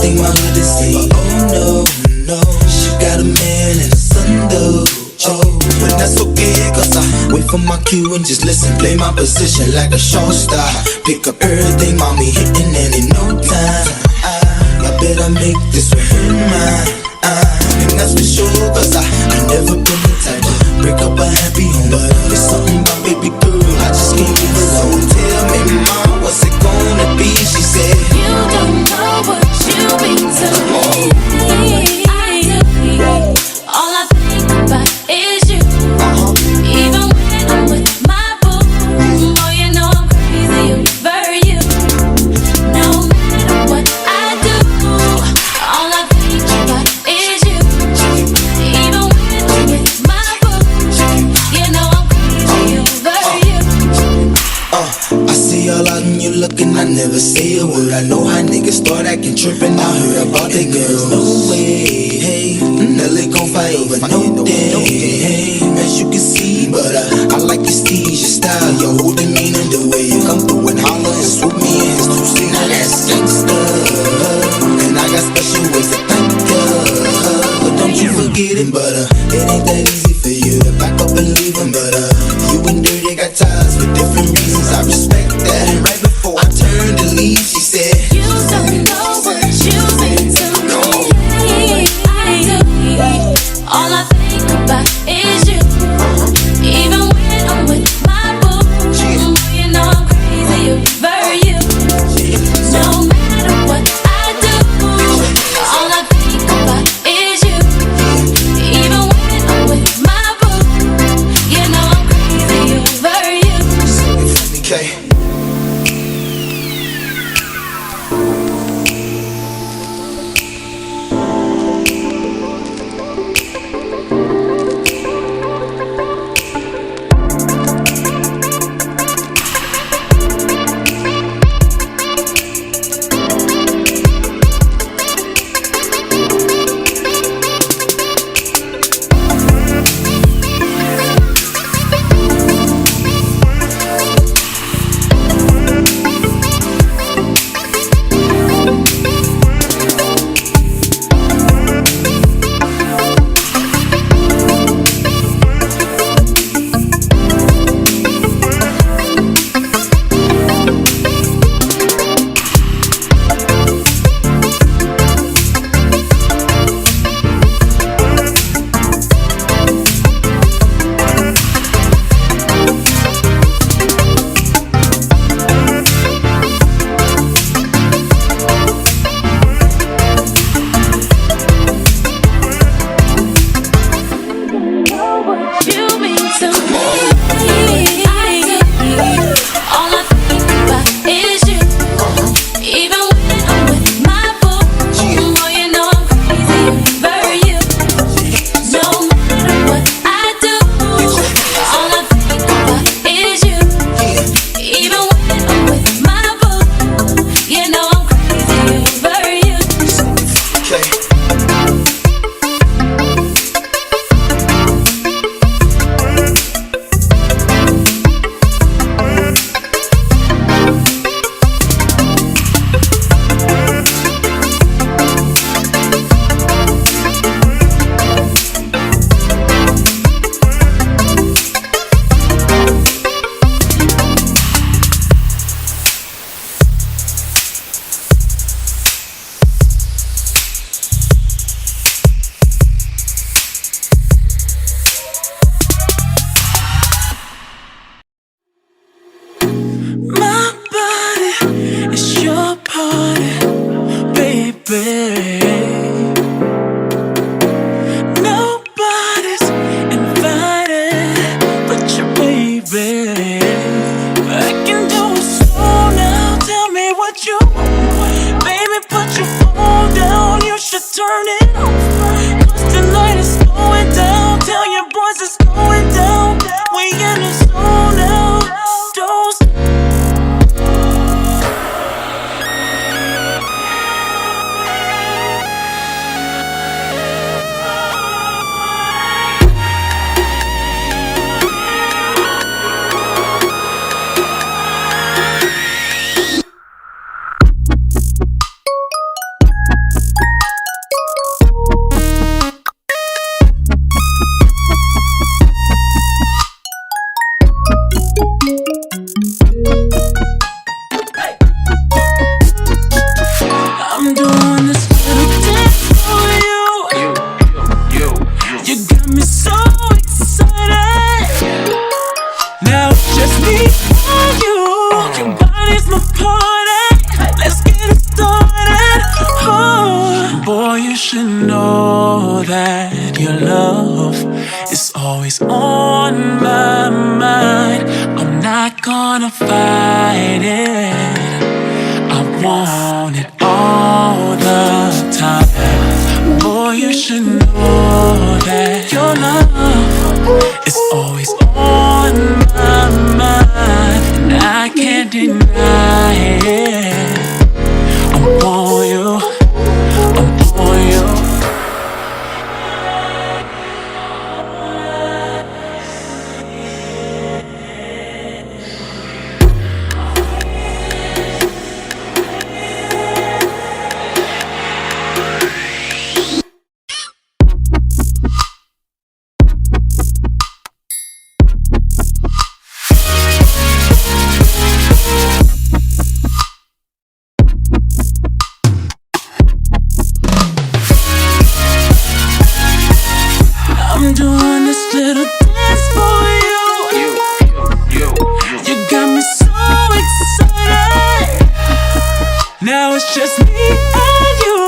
think my hood is safe. Oh no, no, she got a man and a son though. Oh, but that's okay, cause I wait for my cue and just listen. Play my position like a show star. Pick up everything, mommy hitting and in no time. I better make this one mine. And that's for sure, cause I never been the type to break up a happy home. But it's something about baby girl, I just can't leave alone. Tell me, mom, what's it gonna be? She said, you don't know what you mean to me. All I think about is you. Even when I'm with my boo, oh, you know I'm crazy over you. No matter what I do, all I think about is you. Even when I'm with my boo, you know I'm crazy over you. I see all out and you looking, I never say a word. I know how niggas start acting trippin'. I heard about they girls. No way, hey, Nelly gon' fight over no day, hey, as you can see. But I like your steez, your style, your whole demeanor, the way you come through and holler and swoop me in. It's too sweet, now that's gangsta. And I got special ways to thank ya. But don't you forget it, but it ain't that easy for you to back up and leave him. But you and Dirty got ties for different reasons. I respect that. And right before I turned to leave, she said, you don't know what you mean to me. All I think about is you. Even when I'm with my boo, you know I'm crazy over you. No matter what I do, all I think about is you. Even when I'm with my boo, you know I'm crazy over you. okay. doing this little dance for you. You got me so excited. Now it's just me and you. Your body's my party. Let's get it started. Oh, boy, you should know that your love is always on my mind. I'm not gonna fight it. I want it all the time. Boy, you should know that your love is always on my mind, and I can't deny it. I'm on you, I'm on you. I'm doing this little dance for you. You got me so excited. Now it's just me and you.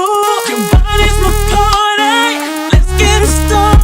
Your body's my party. Let's get it started.